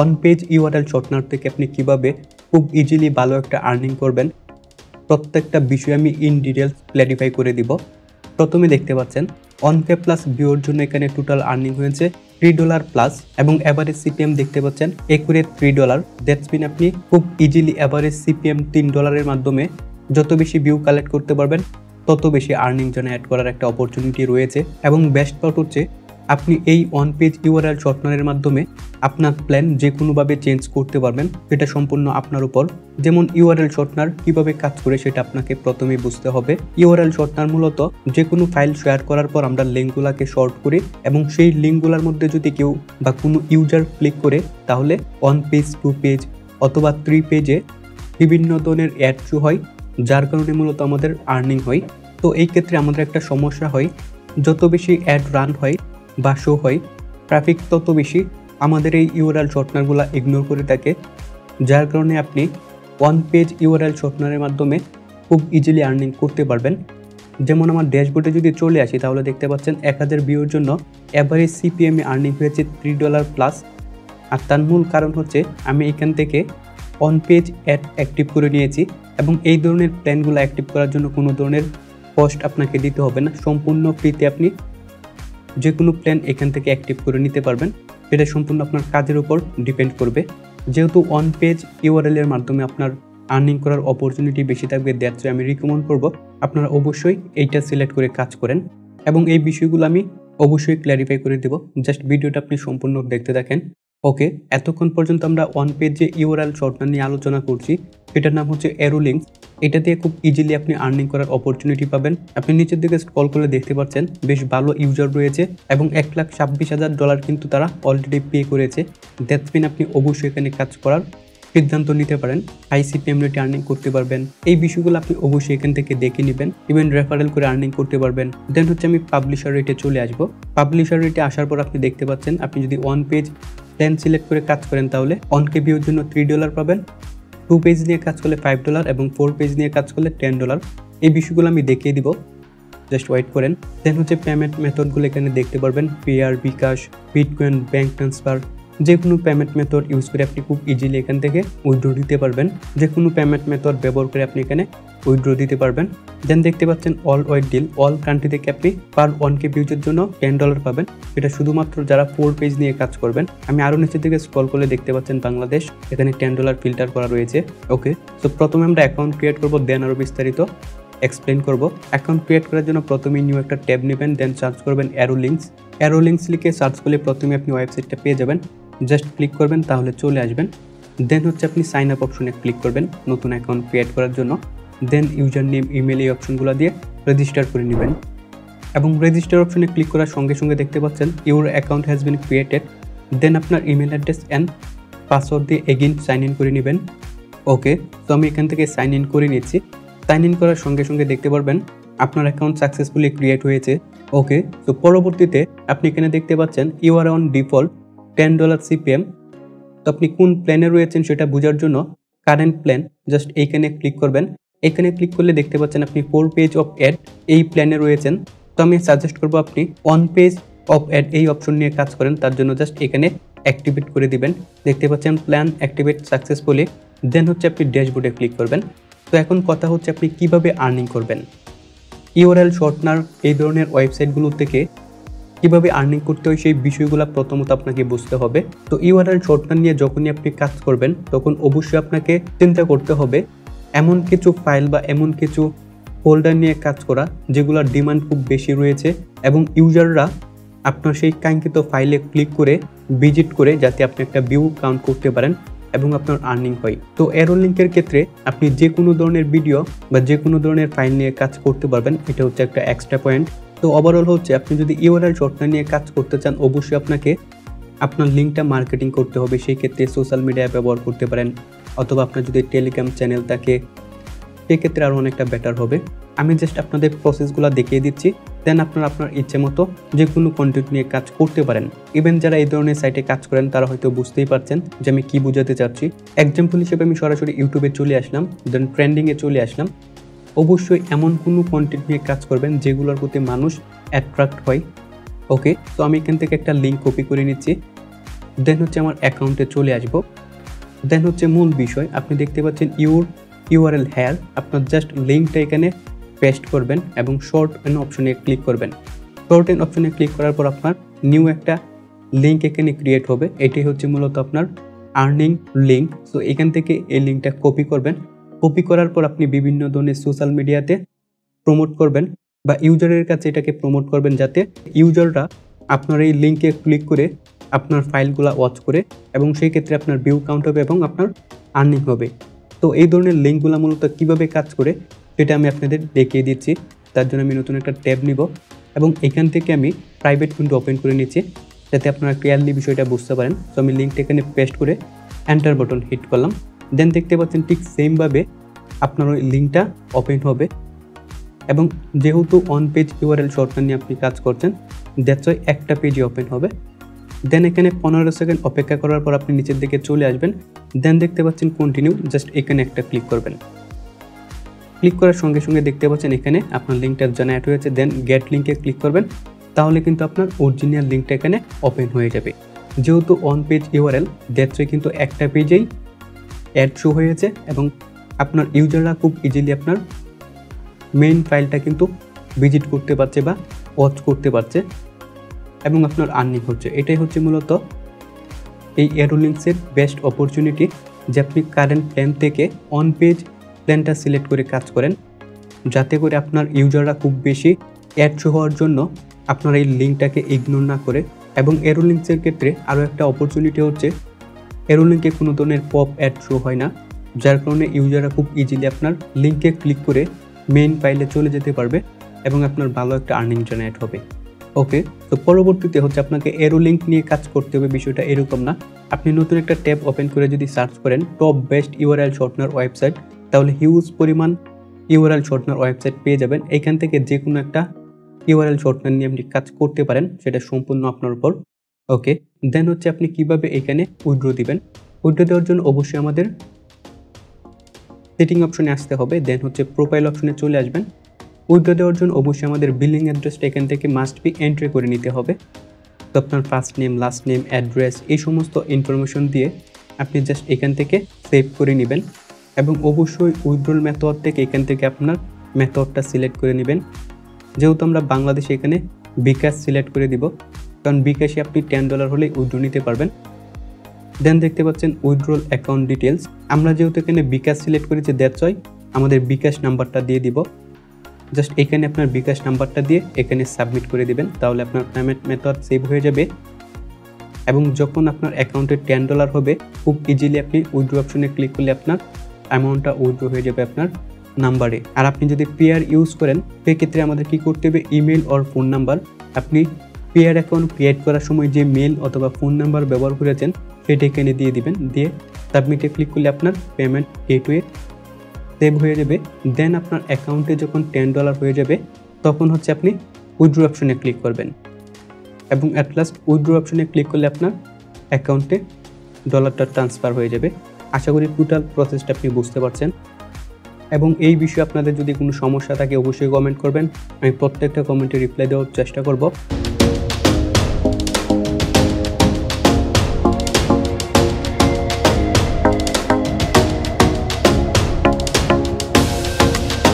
On page URL shortener থেকে আপনি কিভাবে খুব ইজিলি ভালো একটা আর্নিং করবেন প্রত্যেকটা বিষয় আমি ইন ডিটেলস ক্ল্যারিফাই করে দিব। প্রথমে দেখতে পাচ্ছেন অনপে প্লাস ভিউর জন্য এখানে টোটাল আর্নিং হয়েছে $3 প্লাস এবং এভারেজ সিপিএম দেখতে পাচ্ছেন একুরেট $3। দ্যাটস মিন আপনি খুব ইজিলি এভারেজ সিপিএম $3 মাধ্যমে যত বেশি ভিউ কালেক্ট করতে পারবেন তত বেশি আর্নিং জেনারেট করার একটা অপরচুনিটি রয়েছে। এবং বেস্ট পার্ট হচ্ছে আপনি এই অন পেজ ইউআরএল শর্টনারের মাধ্যমে আপনার প্ল্যান যে কোনোভাবে চেঞ্জ করতে পারবেন, এটা সম্পূর্ণ আপনার উপর। যেমন ইউআরএল শর্টনার কিভাবে কাজ করে সেটা আপনাকে প্রথমেই বুঝতে হবে। ইউআরএল শর্টনার মূলত যে কোনো ফাইল শেয়ার করার পর আমরা লিঙ্কগুলোকে শর্ট করি এবং সেই লিঙ্কগুলোর মধ্যে যদি কেউ বা কোনো ইউজার ক্লিক করে তাহলে অন পেজ, 2 পেজ অথবা 3 পেজে বিভিন্ন ধরনের অ্যাড শো হয়, যার কারণে মূলত আমাদের আর্নিং হয়। তো এই ক্ষেত্রে আমাদের একটা সমস্যা হয়, যত বেশি অ্যাড রান হয় বা শো হয় ট্রাফিক তত বেশি আমাদের এই ইউআরএল শর্টনারগুলো ইগনোর করে থাকে, যার কারণে আপনি ওয়ান পেজ ইউআরএল শর্টনারের মাধ্যমে খুব ইজিলি আর্নিং করতে পারবেন। যেমন আমার ড্যাশবোর্ডে যদি চলে আসি তাহলে দেখতে পাচ্ছেন 1000 ভিউর জন্য অ্যাভারেজ সিপিএম আর্নিং হয়েছে $3 প্লাস। আর তার মূল কারণ হচ্ছে আমি এখান থেকে অন পেজ অ্যাড অ্যাক্টিভ করে নিয়েছি এবং এই ধরনের প্ল্যানগুলো অ্যাক্টিভ করার জন্য কোনো ধরনের কস্ট আপনাকে দিতে হবে না, সম্পূর্ণ ফ্রিতে আপনি যে কোনো প্ল্যান এখান থেকে অ্যাক্টিভ করে নিতে পারবেন। এটা সম্পূর্ণ আপনার কাজের উপর ডিপেন্ড করবে। যেহেতু অন পেজ ইউআরএল এর মাধ্যমে আপনার আর্নিং করার অপরচুনিটি বেশি থাকবে, দ্যাটস আমি রিকমেন্ড করব আপনারা অবশ্যই এইটা সিলেক্ট করে কাজ করেন এবং এই বিষয়গুলো আমি অবশ্যই ক্ল্যারিফাই করে দেব। জাস্ট ভিডিওটা আপনি সম্পূর্ণ দেখতে থাকেন। ওকে, এতক্ষণ পর্যন্ত আমরা অন পেজ যে ইউআরএল শর্টনার নিয়ে আলোচনা করছি এটার নাম হচ্ছে অ্যারোলিঙ্কস। এটা দিয়ে খুব ইজিলি আপনি আর্নিং করার অপরচুনিটি পাবেন। আপনি নিচের দিকে স্ক্রল করে দেখতে পাচ্ছেন বেশ ভালো ইউজার রয়েছে এবং $1,26,000 কিন্তু তারা অলরেডি পে করেছে। দ্যাটস মিন আপনি অবশ্যই এখানে কাজ করার সিদ্ধান্ত নিতে পারেন, হাই সিপিএম রেটে আর্নিং করতে পারবেন। এই বিষয়গুলো আপনি অবশ্যই এখান থেকে দেখে নেবেন, ইভেন রেফারেল করে আর্নিং করতে পারবেন। দেন হচ্ছে আমি পাবলিশার রেটে চলে আসবো। পাবলিশার রেটে আসার পর আপনি দেখতে পাচ্ছেন আপনি যদি ওয়ান পেজ প্ল্যান সিলেক্ট করে কাজ করেন তাহলে অনকে ভিউর জন্য $3 পাবেন, 2 পেজ নিয়ে কাজ করলে $5 এবং 4 পেজ নিয়ে কাজ করলে $10। এই বিষয়গুলো আমি দেখিয়ে দিব, জাস্ট ওয়েট করেন। দেন হচ্ছে পেমেন্ট মেথডগুলো এখানে দেখতে পারবেন, পেয়ার, বিকাশ, বিটকয়েন, ব্যাঙ্ক ট্রান্সফার। যে কোনো পেমেন্ট মেথড ইউজ করে আপনি খুব ইজিলি এখান থেকে উইথড্র দিতে পারবেন। যে কোনো পেমেন্ট মেথড ব্যবহার করে আপনি এখানে উইথড্র দিতে পারবেন। দেন দেখতে পাচ্ছেন all wide deal, all country থেকে আপনি পার 1K ভিউজের জন্য $10 পাবেন। এটা শুধুমাত্র যারা 4 পেজ নিয়ে কাজ করবেন। আমি আরও নিচের দিকে স্ক্রল করলে দেখতে পাচ্ছেন বাংলাদেশ, এখানে $10 ফিল্টার করা রয়েছে। ওকে, তো প্রথমে আমরা অ্যাকাউন্ট ক্রিয়েট করবো, দেন আরও বিস্তারিত এক্সপ্লেন করব। অ্যাকাউন্ট ক্রিয়েট করার জন্য প্রথমে নিউ একটা ট্যাব নেবেন, দেন সার্চ করবেন অ্যারোলিঙ্কস। অ্যারোলিঙ্কস লিখে সার্চ করলে প্রথমে আপনি ওয়েবসাইটটা পেয়ে যাবেন, জাস্ট ক্লিক করবেন তাহলে চলে আসবেন। দেন হচ্ছে আপনি সাইন আপ অপশনে ক্লিক করবেন নতুন অ্যাকাউন্ট ক্রিয়েট করার জন্য। দেন ইউজার নেম, ইমেল এই অপশনগুলো দিয়ে রেজিস্টার করে নেবেন এবং রেজিস্টার অপশনে ক্লিক করার সঙ্গে সঙ্গে দেখতে পাচ্ছেন your account has been created. Then আপনার ইমেল অ্যাড্রেস অ্যান্ড পাসওয়ার্ড দিয়ে এগেইন সাইন ইন করে নেবেন। ওকে, তো আমি এখান থেকে সাইন ইন করে নিচ্ছি। সাইন ইন করার সঙ্গে সঙ্গে দেখতে পারবেন আপনার অ্যাকাউন্ট সাকসেসফুলি ক্রিয়েট হয়েছে। ওকে, তো পরবর্তীতে আপনি এখানে দেখতে পাচ্ছেন you are on default $10 CPM. তো আপনি কোন প্ল্যানে রয়েছেন সেটা বোঝার জন্য কারেন্ট প্ল্যান জাস্ট এইখানে ক্লিক করবেন। এখানে ক্লিক করলে দেখতে পাচ্ছেন আপনি 4 পেজ অফ অ্যাড এই প্ল্যানে রয়েছেন। তো আমি সাজেস্ট করবো আপনি অন পেজ অফ অ্যাড এই অপশন নিয়ে কাজ করেন, তার জন্য জাস্ট এখানে অ্যাক্টিভেট করে দিবেন। দেখতে পাচ্ছেন প্ল্যান অ্যাক্টিভেট সাকসেসফুলি। দেন হচ্ছে আপনি ড্যাশবোর্ডে ক্লিক করবেন। তো এখন কথা হচ্ছে আপনি কিভাবে আর্নিং করবেন। ইউআরএল শর্টনার এই ধরনের ওয়েবসাইটগুলো থেকে কিভাবে আর্নিং করতে হয় সেই বিষয়গুলো প্রথমত আপনাকে বুঝতে হবে। তো ইউআরএল শর্টনার নিয়ে যখনই আপনি কাজ করবেন তখন অবশ্যই আপনাকে চিন্তা করতে হবে এমন কিছু ফাইল বা এমন কিছু ফোল্ডার নিয়ে কাজ করা যেগুলোর ডিমান্ড খুব বেশি রয়েছে এবং ইউজাররা আপনার সেই কাঙ্ক্ষিত ফাইলে ক্লিক করে ভিজিট করে যাতে আপনি একটা ভিউ কাউন্ট করতে পারেন এবং আপনার আর্নিং হয়। তো অ্যারোলিঙ্কের ক্ষেত্রে আপনি যে কোনো ধরনের ভিডিও বা যে কোনো ধরনের ফাইল নিয়ে কাজ করতে পারবেন, এটা হচ্ছে একটা এক্সট্রা পয়েন্ট। তো ওভারঅল হচ্ছে আপনি যদি ইউআরএল শর্টনার নিয়ে কাজ করতে চান অবশ্যই আপনাকে আপনার লিঙ্কটা মার্কেটিং করতে হবে। সেই ক্ষেত্রে সোশ্যাল মিডিয়া ব্যবহার করতে পারেন অথবা আপনার যদি টেলিগ্রাম চ্যানেল থাকে সেক্ষেত্রে আরও অনেকটা বেটার হবে। আমি জাস্ট আপনাদের প্রসেসগুলো দেখিয়ে দিচ্ছি, দেন আপনারা আপনার ইচ্ছে মতো যে কোনো কন্টেন্ট নিয়ে কাজ করতে পারেন। ইভেন যারা এই ধরনের সাইটে কাজ করেন তারা হয়তো বুঝতেই পারছেন যে আমি কী বোঝাতে চাচ্ছি। এক্সাম্পল হিসেবে আমি সরাসরি ইউটিউবে চলে আসলাম, দেন ট্রেন্ডিংয়ে চলে আসলাম। অবশ্যই এমন কোনো কন্টেন্ট নিয়ে কাজ করবেন যেগুলোর প্রতি মানুষ অ্যাট্রাক্ট হয়। ওকে, তো আমি এখান থেকে একটা লিঙ্ক কপি করে নিচ্ছি। দেন হচ্ছে আমার অ্যাকাউন্টে চলে আসবো। দেন হচ্ছে মূল বিষয়, আপনি দেখতে পাচ্ছেন ইউআরএল হেয়ার, আপনার জাস্ট লিঙ্কটা এখানে পেস্ট করবেন এবং শর্ট এন অপশনে ক্লিক করবেন। শর্ট এন অপশনে ক্লিক করার পর আপনার নিউ একটা লিঙ্ক এখানে ক্রিয়েট হবে। এটাই হচ্ছে মূলত আপনার আর্নিং লিঙ্ক। সো এখান থেকে এই লিঙ্কটা কপি করবেন। কপি করার পর আপনি বিভিন্ন ধরনের সোশ্যাল মিডিয়াতে প্রমোট করবেন বা ইউজারের কাছে এটাকে প্রমোট করবেন, যাতে ইউজাররা আপনার এই লিঙ্কে ক্লিক করে আপনার ফাইলগুলো ওয়াচ করে এবং সেই ক্ষেত্রে আপনার ভিউ কাউন্ট হবে এবং আপনার আর্নিং হবে। তো এই ধরনের লিঙ্কগুলো মূলত কীভাবে কাজ করে সেটা আমি আপনাদের দেখিয়ে দিচ্ছি। তার জন্য আমি নতুন একটা ট্যাব নিব এবং এখান থেকে আমি প্রাইভেট উইন্ডো ওপেন করে নিচ্ছি, যাতে আপনারা ক্লিয়ারলি বিষয়টা বুঝতে পারেন। তো আমি লিঙ্কটা এখানে পেস্ট করে এন্টার বাটন হিট করলাম। দেন দেখতে পাচ্ছেন ঠিক সেমভাবে আপনার ওই লিঙ্কটা ওপেন হবে এবং যেহেতু অন পেজ ইউআরএল শর্টকাট নিয়ে আপনি কাজ করছেন, দ্যাটস ওয়াই একটা পেজই ওপেন হবে। দেন এখানে 15 সেকেন্ড অপেক্ষা করার পর আপনি নিচের দিকে চলে আসবেন। দেন দেখতে পাচ্ছেন কন্টিনিউ, জাস্ট এখানে একটা ক্লিক করবেন। ক্লিক করার সঙ্গে সঙ্গে দেখতে পাচ্ছেন এখানে আপনার লিঙ্কটা জেনারেট হয়েছে। দেন গেট লিঙ্কে ক্লিক করবেন, তাহলে কিন্তু আপনার অরিজিনাল লিঙ্কটা এখানে ওপেন হয়ে যাবে। যেহেতু on page URL, that's why কিন্তু একটা পেজেই অ্যাড শো হয়েছে এবং আপনার ইউজাররা খুব ইজিলি আপনার মেইন ফাইলটা কিন্তু ভিজিট করতে পারছে বা ওয়াচ করতে পারছে এবং আপনার আর্নিং হচ্ছে। এটাই হচ্ছে মূলত এই এরোলিঙ্কসের বেস্ট অপরচুনিটি, যে আপনি কারেন্ট প্ল্যান থেকে অন পেজ প্ল্যানটা সিলেক্ট করে কাজ করেন, যাতে করে আপনার ইউজাররা খুব বেশি অ্যাড শো হওয়ার জন্য আপনার এই লিঙ্কটাকে ইগনোর না করে। এবং এরোলিঙ্কসের ক্ষেত্রে আরও একটা অপরচুনিটি হচ্ছে, এরোলিঙ্কে কোনো ধরনের পপ অ্যাড শো হয় না, যার কারণে ইউজাররা খুব ইজিলি আপনার লিঙ্কে ক্লিক করে মেইন ফাইলে চলে যেতে পারবে এবং আপনার ভালো একটা আর্নিং জেনারেট হবে। ওকে, তো পরবর্তীতে হচ্ছে আপনাকে এরোলিঙ্ক নিয়ে কাজ করতে হবে, বিষয়টা এরকম না। আপনি নতুন একটা ট্যাব ওপেন করে যদি সার্চ করেন top best URL shortener website, তাহলে হিউজ পরিমাণ ইউআরএল শর্টনার ওয়েবসাইট পেয়ে যাবেন। এখান থেকে যে কোনো একটা ইউআরএল শর্টনার নিয়ে আপনি কাজ করতে পারেন, সেটা সম্পূর্ণ আপনার উপর। ওকে, দেন হচ্ছে আপনি কিভাবে এখানে উইথড্র দিবেন। উইথড্র দেওয়ার জন্য অবশ্যই আমাদের সেটিং অপশনে আসতে হবে। দেন হচ্ছে প্রোফাইল অপশনে চলে আসবেন। উইথড্র দেওয়ার জন্য অবশ্যই আমাদের বিলিং অ্যাড্রেসটা এখান থেকে মাস্ট বি এন্ট্রি করে নিতে হবে। তো আপনার first name, last name, address, এই সমস্ত ইনফরমেশন দিয়ে আপনি জাস্ট এখান থেকে সেভ করে নেবেন এবং অবশ্যই উইথড্রল মেথড থেকে এখান থেকে আপনার মেথডটা সিলেক্ট করে নেবেন। যেহেতু আমরা বাংলাদেশে এখানে বিকাশ সিলেক্ট করে দিব, কারণ বিকাশে আপনি $10 হলেই উইথড্র নিতে পারবেন। দেন দেখতে পাচ্ছেন উইথড্রল অ্যাকাউন্ট ডিটেলস, আমরা যেহেতু এখানে বিকাশ সিলেক্ট করেছি, দ্যাটস ওয়াই আমাদের বিকাশ নাম্বারটা দিয়ে দিব। জাস্ট এখানে আপনার বিকাশ নাম্বারটা দিয়ে এখানে সাবমিট করে দিবেন, তাহলে আপনার পেমেন্ট মেথড সেভ হয়ে যাবে এবং যখন আপনার অ্যাকাউন্টে $10 হবে, খুব ইজিলি আপনি উইথড্র অপশনে ক্লিক করলে আপনার অ্যামাউন্টটা উইথড্র হয়ে যাবে আপনার নাম্বারে। আর আপনি যদি পেয়ার ইউজ করেন, সেক্ষেত্রে আমাদের কি করতে হবে, ইমেল অর ফোন নাম্বার, আপনি পেয়ার অ্যাকাউন্ট ক্রিয়েট করার সময় যে মেল অথবা ফোন নাম্বার ব্যবহার করেছেন সেটা এখানে দিয়ে দিবেন। দিয়ে সাবমিটে ক্লিক করলে আপনার পেমেন্ট গেটওয়ে সেভ হয়ে যাবে। দেন আপনার অ্যাকাউন্টে যখন $10 হয়ে যাবে, তখন হচ্ছে আপনি উইথড্র অপশনে ক্লিক করবেন এবং অ্যাট লাস্ট উইথড্র অপশনে ক্লিক করলে আপনার অ্যাকাউন্টে ডলারটা ট্রান্সফার হয়ে যাবে। আশা করি টোটাল প্রসেসটা আপনি বুঝতে পারছেন এবং এই বিষয়ে আপনাদের যদি কোনো সমস্যা থাকে অবশ্যই কমেন্ট করবেন, আমি প্রত্যেকটা কমেন্টে রিপ্লাই দেওয়ার চেষ্টা করব।